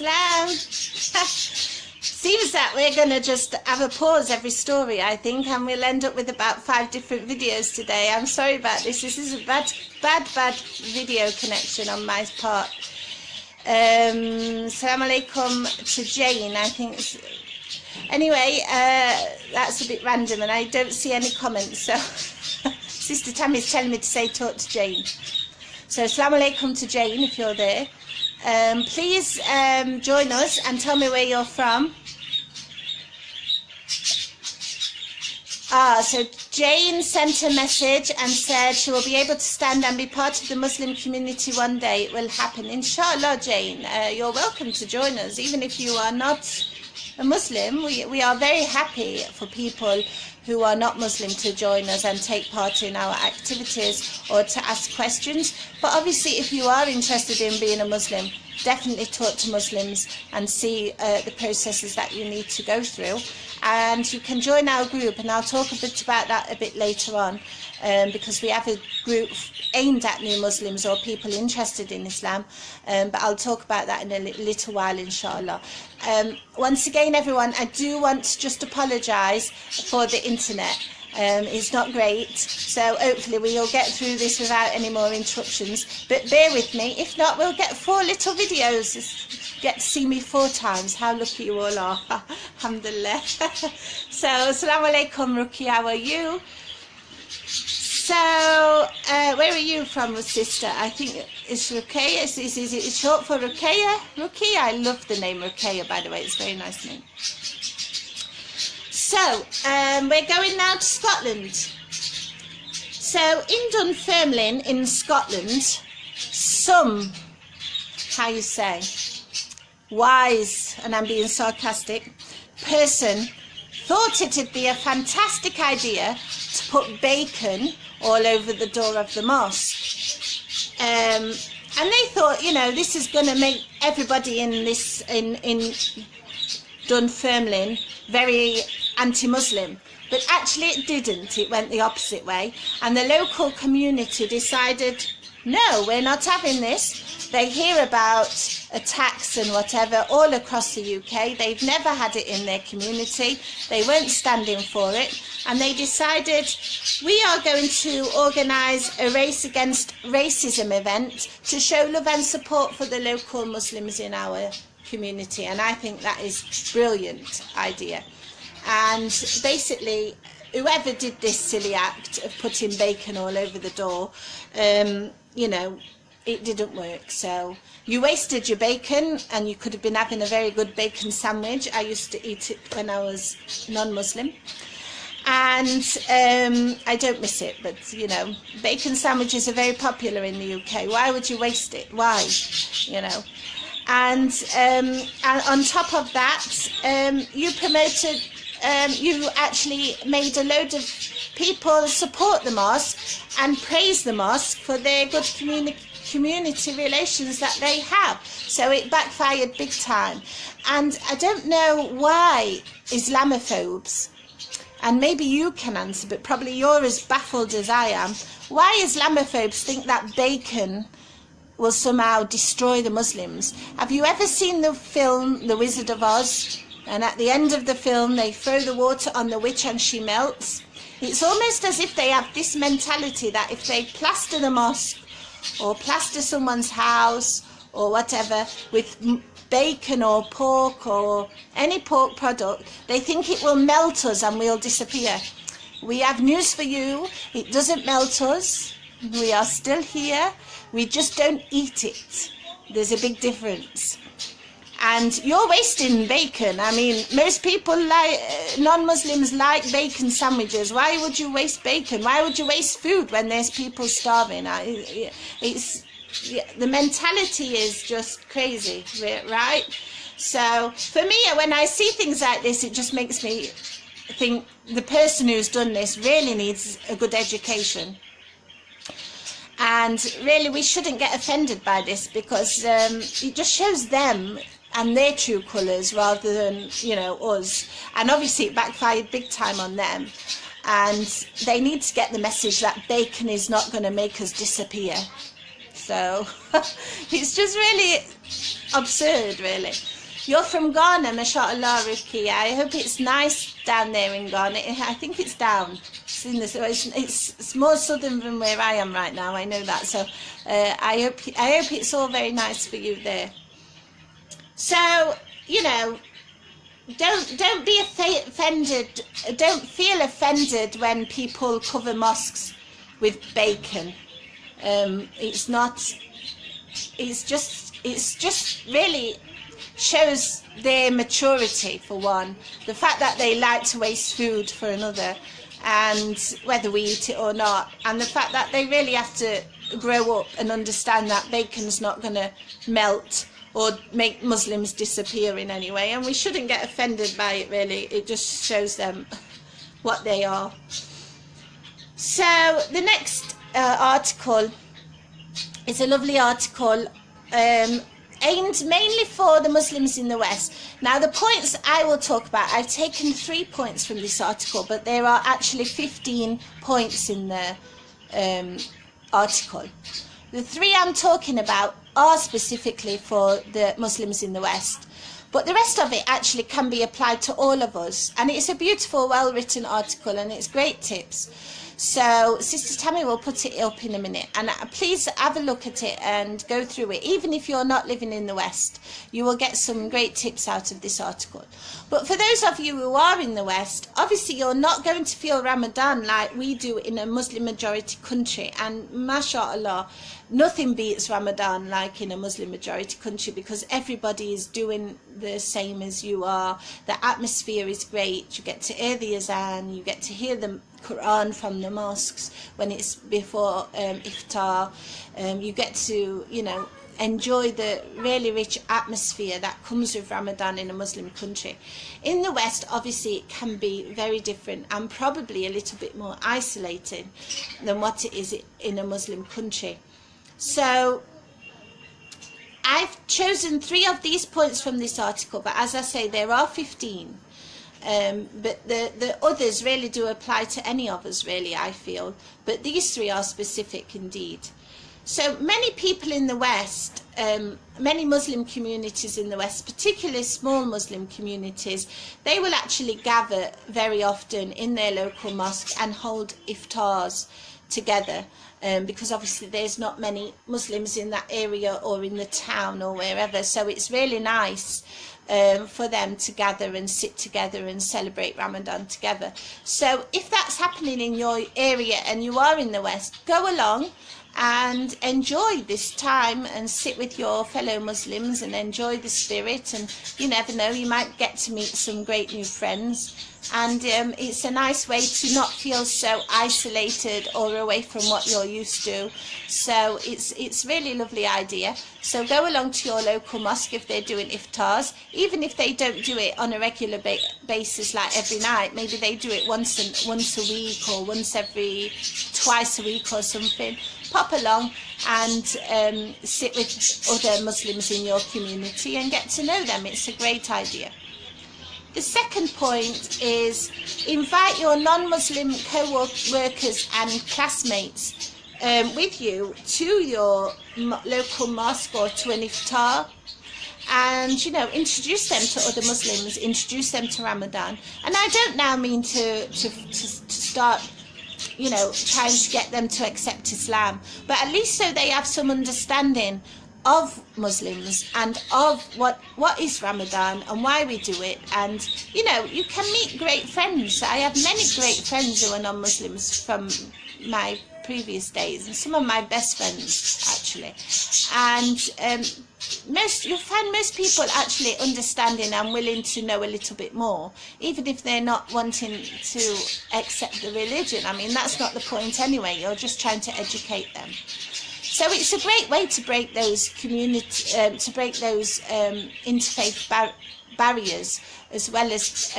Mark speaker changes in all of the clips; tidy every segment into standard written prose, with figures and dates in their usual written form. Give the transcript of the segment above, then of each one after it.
Speaker 1: Salam. Seems that we're going to just have a pause every story, I think, and we'll end up with about 5 different videos today. I'm sorry about this. This is a bad video connection on my part. Salam alaikum to Jane, I think. Anyway, that's a bit random, and I don't see any comments, so Sister Tammy's telling me to say talk to Jane. So salam alaikum to Jane, if you're there. Please join us and tell me where you're from. So Jane sent a message and said she will be able to stand and be part of the Muslim community one day. It will happen. Inshallah, Jane. You're welcome to join us. Even if you are not a Muslim, we are very happy for people who are not Muslim to join us and take part in our activities or to ask questions. But obviously, if you are interested in being a Muslim, definitely talk to Muslims and see the processes that you need to go through. And you can join our group, and I'll talk a bit about that a bit later on, because we have a group aimed at new Muslims or people interested in Islam, but I'll talk about that in a little while, inshallah. Once again, everyone, I do want to just apologise for the internet. It's not great, so hopefully we'll get through this without any more interruptions, but bear with me. If not, we'll get 4 little videos. Get to see me 4 times. How lucky you all are. Alhamdulillah. So, assalamu alaikum, Ruki, how are you? So, where are you from, sister? I think it's Ruqayya. Is it short for Ruqayya? Ruki? I love the name Ruqayya, by the way. It's a very nice name. So, we're going now to Scotland. So, in Dunfermline, in Scotland, some, how you say, wise, and I'm being sarcastic, person thought it'd be a fantastic idea to put bacon all over the door of the mosque. And they thought, you know, this is going to make everybody in Dunfermline very anti-Muslim. But actually it didn't. It went the opposite way. And the local community decided, no, we're not having this. They hear about attacks and whatever all across the UK. They've never had it in their community. They weren't standing for it. And they decided, we are going to organise a Race Against Racism event to show love and support for the local Muslims in our community. And I think that is a brilliant idea. And basically, whoever did this silly act of putting bacon all over the door, you know, it didn't work. So you wasted your bacon, and you could have been having a very good bacon sandwich. I used to eat it when I was non-Muslim, and I don't miss it, but you know, bacon sandwiches are very popular in the UK. Why would you waste it? Why? You know. And on top of that, you promoted, you actually made a load of people support the mosque and praise the mosque for their good community relations that they have. So it backfired big time. And I don't know why Islamophobes, and maybe you can answer, but probably you're as baffled as I am, why Islamophobes think that bacon will somehow destroy the Muslims. Have you ever seen the film The Wizard of Oz? And at the end of the film, they throw the water on the witch and she melts. It's almost as if they have this mentality that if they plaster the mosque or plaster someone's house or whatever with bacon or pork or any pork product, they think it will melt us and we'll disappear. We have news for you. It doesn't melt us. We are still here. We just don't eat it. There's a big difference. And you're wasting bacon. I mean, most people like, non-Muslims like bacon sandwiches. Why would you waste bacon? Why would you waste food when there's people starving? It's, the mentality is just crazy, right? So for me, when I see things like this, it just makes me think the person who's done this really needs a good education. And really, we shouldn't get offended by this, because it just shows them and their true colours rather than, you know, us. And obviously it backfired big time on them. And they need to get the message that bacon is not going to make us disappear. So it's just really absurd, really. You're from Ghana, mashallah, Ruki. I hope it's nice down there in Ghana. I think it's down. It's more southern than where I am right now. I know that. So I hope it's all very nice for you there. So, you know, don't be offended. Don't feel offended when people cover mosques with bacon. It's just really shows their maturity, for one. The fact that they like to waste food for another, and whether we eat it or not, and the fact that they really have to grow up and understand that bacon's not going to melt or make Muslims disappear in any way, and we shouldn't get offended by it, really. It just shows them what they are. So the next article is a lovely article aimed mainly for the Muslims in the West. Now, the points I will talk about, I've taken 3 points from this article, but there are actually 15 points in the article. The 3 I'm talking about are specifically for the Muslims in the West, but the rest of it actually can be applied to all of us, and it's a beautiful, well-written article, and it's great tips. So Sister Tammy will put it up in a minute, and please have a look at it and go through it. Even if you're not living in the West, you will get some great tips out of this article. But for those of you who are in the West, obviously you're not going to feel Ramadan like we do in a Muslim majority country, and mashallah, nothing beats Ramadan like in a Muslim majority country, because everybody is doing the same as you are. The atmosphere is great. You get to hear the azan, you get to hear the Quran from the mosques when it's before iftar. You get to, you know, enjoy the really rich atmosphere that comes with Ramadan in a Muslim country. In the West, obviously, it can be very different and probably a little bit more isolated than what it is in a Muslim country. So I've chosen 3 of these points from this article, but as I say, there are 15. But the others really do apply to any of us, really, I feel. But these 3 are specific indeed. So many people in the West, many Muslim communities in the West, particularly small Muslim communities, they will actually gather very often in their local mosque and hold iftars together. Because obviously there's not many Muslims in that area or in the town or wherever, so it's really nice for them to gather and sit together and celebrate Ramadan together. So if that's happening in your area and you are in the West, go along and enjoy this time and sit with your fellow Muslims and enjoy the spirit, and you never know, you might get to meet some great new friends. And it's a nice way to not feel so isolated or away from what you're used to. So it's really a lovely idea. So go along to your local mosque if they're doing iftars, even if they don't do it on a regular basis like every night. Maybe they do it once a week or twice a week or something. Pop along and sit with other Muslims in your community and get to know them. It's a great idea. The second point is invite your non-Muslim co-workers and classmates with you to your local mosque or to an iftar, and, you know, introduce them to other Muslims, introduce them to Ramadan. And I don't now mean to start, you know, trying to get them to accept Islam, but at least so they have some understanding of Muslims and of what is Ramadan and why we do it. And, you know, you can meet great friends. I have many great friends who are non-Muslims from my previous days, and some of my best friends actually. And you'll find most people actually understanding and willing to know a little bit more, even if they're not wanting to accept the religion. I mean, that's not the point anyway. You're just trying to educate them. So it's a great way to break those interfaith barriers, as well as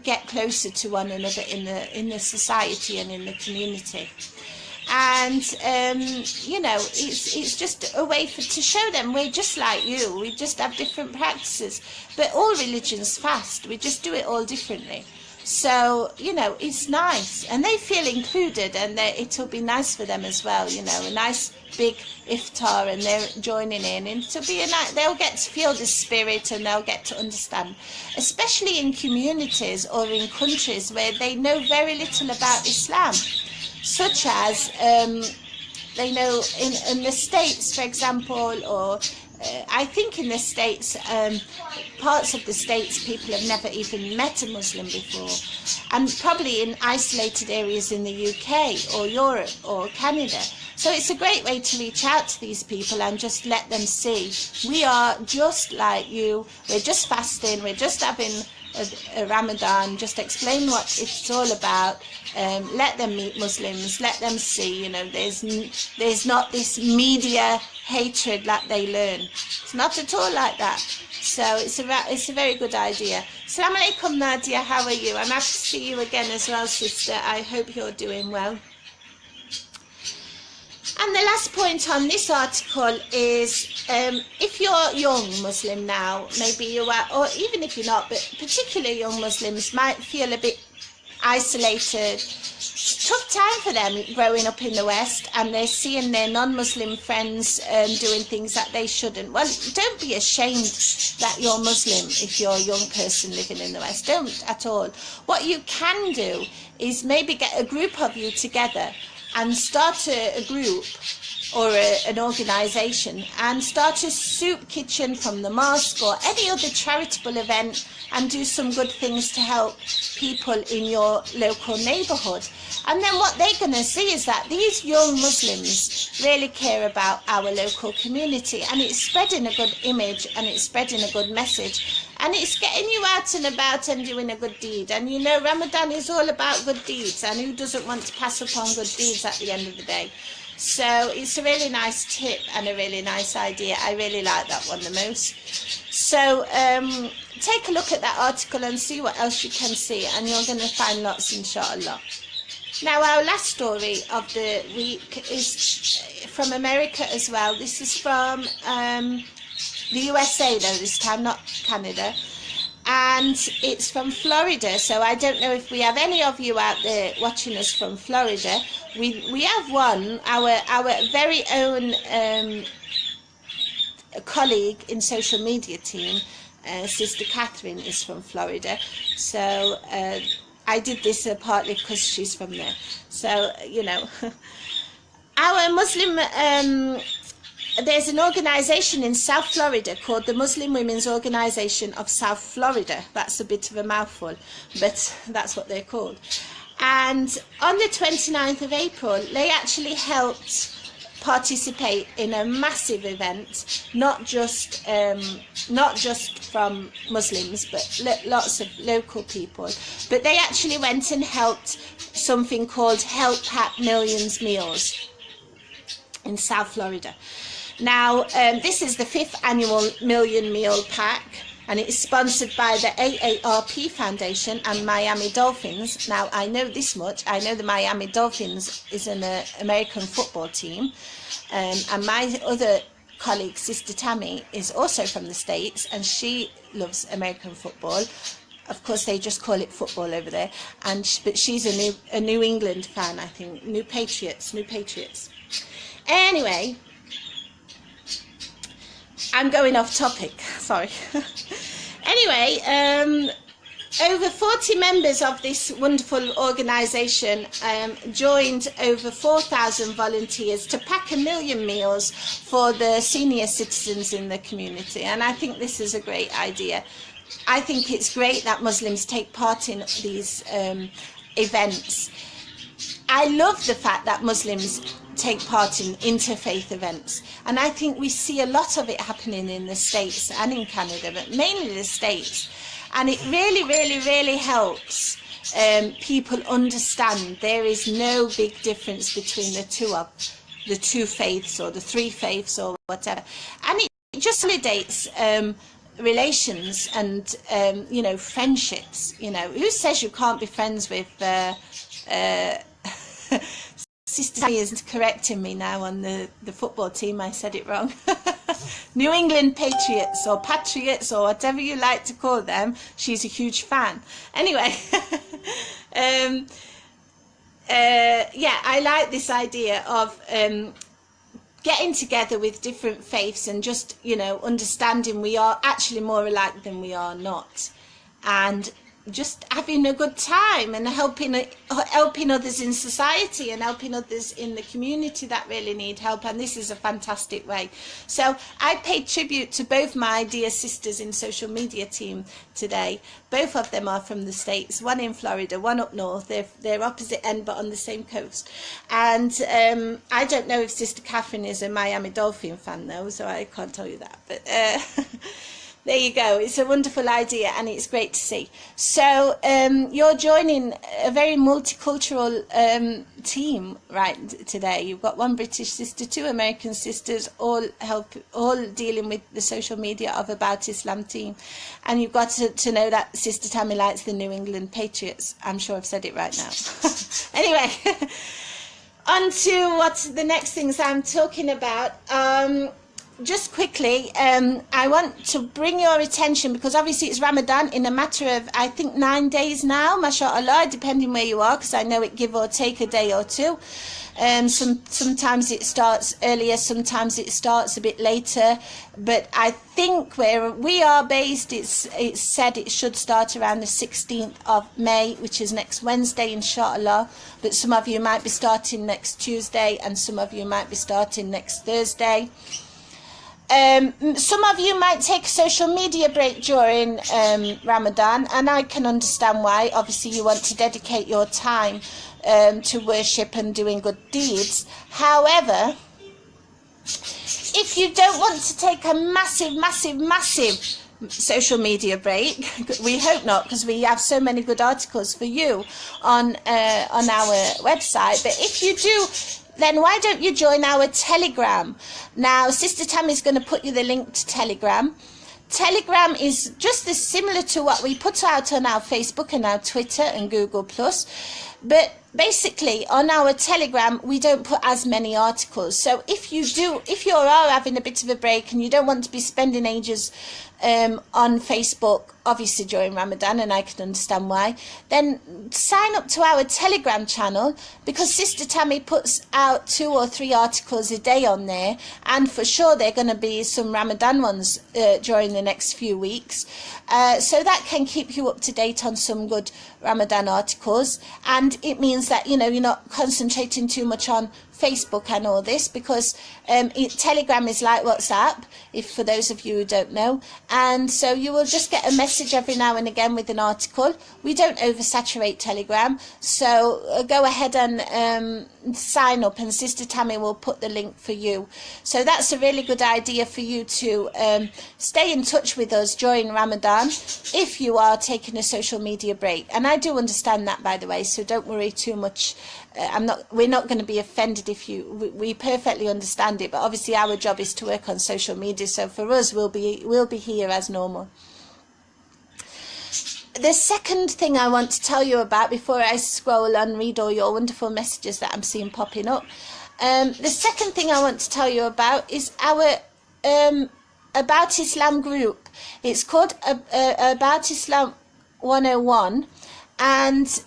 Speaker 1: get closer to one another in the society and in the community. And you know, it's just a way to show them we're just like you. We just have different practices, but all religions fast. We just do it all differently. So, you know, it's nice, and they feel included, and it'll be nice for them as well, you know, a nice big iftar, and they're joining in, and it'll be they'll get to feel the spirit, and they'll get to understand, especially in communities or in countries where they know very little about Islam, such as they know in the States, for example, or I think in the States, parts of the States, people have never even met a Muslim before. And probably in isolated areas in the UK or Europe or Canada. So it's a great way to reach out to these people and just let them see, we are just like you, we're just fasting, we're just having a Ramadan, just explain what it's all about. Let them meet Muslims, let them see, you know, there's not this media hatred that they learn. It's not at all like that. So it's a very good idea. Assalamu alaikum, Nadia, how are you? I'm happy to see you again as well, sister. I hope you're doing well. And the last point on this article is, if you're young Muslim now, maybe you are, or even if you're not, but particularly young Muslims might feel a bit isolated. It's a tough time for them growing up in the West, and they're seeing their non-Muslim friends doing things that they shouldn't. Well, don't be ashamed that you're Muslim if you're a young person living in the West. Don't at all. What you can do is maybe get a group of you together and start a group or an organisation and start a soup kitchen from the mosque or any other charitable event, and do some good things to help people in your local neighbourhood. And then what they're going to see is that these young Muslims really care about our local community, and it's spreading a good image, and it's spreading a good message, and it's getting you out and about and doing a good deed. And you know, Ramadan is all about good deeds, and who doesn't want to pass upon good deeds at the end of the day? So it's a really nice tip and a really nice idea. I really like that one the most. So take a look at that article and see what else you can see, and you're going to find lots, inshallah. Now, our last story of the week is from America as well. This is from the USA, though, this time, not Canada. And it's from Florida. So I don't know if we have any of you out there watching us from Florida. We have one, our very own colleague in social media team, Sister Catherine, is from Florida. So I did this partly because she's from there. So, you know, our Muslim, there's an organisation in South Florida called the Muslim Women's Organisation of South Florida. That's a bit of a mouthful, but that's what they're called. And on the 29th of April, they actually helped participate in a massive event, not just from Muslims, but lots of local people. But they actually went and helped something called Help Pack Millions Meals in South Florida. Now, this is the 5th annual Million Meal Pack, and it's sponsored by the AARP Foundation and Miami Dolphins. Now, I know this much. I know the Miami Dolphins is an American football team, and my other colleague, Sister Tammy, is also from the States, and she loves American football. Of course, they just call it football over there, but she's a New England fan, I think. New Patriots. Anyway, I'm going off topic, sorry. Anyway, over 40 members of this wonderful organisation joined over 4,000 volunteers to pack 1 million meals for the senior citizens in the community. And I think this is a great idea. I think it's great that Muslims take part in these events. I love the fact that Muslims take part in interfaith events, and I think we see a lot of it happening in the States and in Canada, but mainly the States, and it really helps people understand there is no big difference between the two faiths or the three faiths or whatever, and it just solidates relations and you know, friendships. You know, who says you can't be friends with Sister Tammy is correcting me now on the football team. I said it wrong. New England Patriots or Patriots or whatever you like to call them. She's a huge fan. Anyway, yeah, I like this idea of getting together with different faiths and just, you know, understanding we are actually more alike than we are not. And just having a good time and helping others in society and helping others in the community that really need help. And this is a fantastic way. So I paid tribute to both my dear sisters in social media team today. Both of them are from the States, one in Florida, one up north. They're opposite end but on the same coast. And I don't know if Sister Catherine is a Miami Dolphin fan though, so I can't tell you that. But there you go. It's a wonderful idea and it's great to see. So you're joining a very multicultural team right today. You've got one British sister, two American sisters, all dealing with the social media of About Islam team. And you've got to know that Sister Tammy likes the New England Patriots. I'm sure I've said it right now. Anyway, on to what the next things I'm talking about. Just quickly, I want to bring your attention, because obviously it's Ramadan in a matter of, I think, 9 days now, mashallah, depending where you are, because I know it give or take a day or two. Sometimes it starts earlier, sometimes it starts a bit later, but I think where we are based, it's said it should start around the 16th of May, which is next Wednesday, inshallah, but some of you might be starting next Tuesday and some of you might be starting next Thursday. Some of you might take a social media break during Ramadan, and I can understand why. Obviously you want to dedicate your time to worship and doing good deeds. However, if you don't want to take a massive social media break, we hope not, because we have so many good articles for you on our website, but if you do, then why don't you join our Telegram? Now, Sister Tammy's going to put you the link to Telegram. Telegram is just as similar to what we put out on our Facebook and our Twitter and Google+. But basically, on our Telegram, we don't put as many articles. So if you are having a bit of a break and you don't want to be spending ages on Facebook, obviously during Ramadan, and I can understand why, then sign up to our Telegram channel, because Sister Tammy puts out 2 or 3 articles a day on there, and for sure there are going to be some Ramadan ones during the next few weeks. So that can keep you up to date on some good Ramadan articles, and it means that, you know, you're not concentrating too much on Facebook and all this, because Telegram is like WhatsApp, if for those of you who don't know, and so you will just get a message every now and again with an article. We don't oversaturate Telegram, so go ahead and sign up, and Sister Tammy will put the link for you. So that's a really good idea for you to stay in touch with us during Ramadan if you are taking a social media break. And I do understand that, by the way, so don't worry too much. We're not going to be offended if we perfectly understand it, but obviously our job is to work on social media, so for us we'll be here as normal. The second thing I want to tell you about before I scroll and read all your wonderful messages that I'm seeing popping up, the second thing I want to tell you about is our About Islam group. It's called About Islam 101, and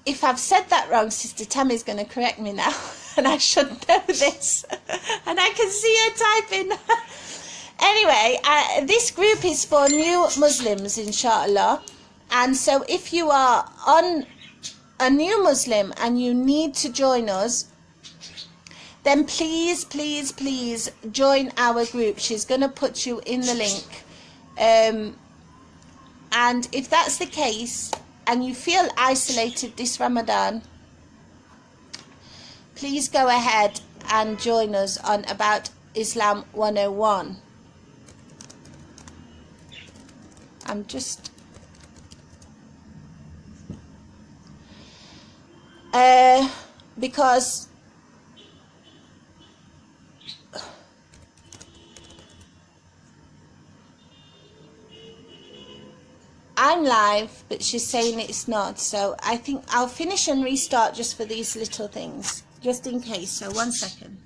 Speaker 1: if I've said that wrong, Sister Tammy's going to correct me now, and I should know this, and I can see her typing. Anyway, this group is for new Muslims, inshallah, and so if you are a new Muslim and you need to join us, then please join our group. She's going to put you in the link, and if that's the case and you feel isolated this Ramadan, please go ahead and join us on About Islam 101. I'm just because I'm live, but she's saying it's not. So I think I'll finish and restart just for these little things, just in case. So 1 second.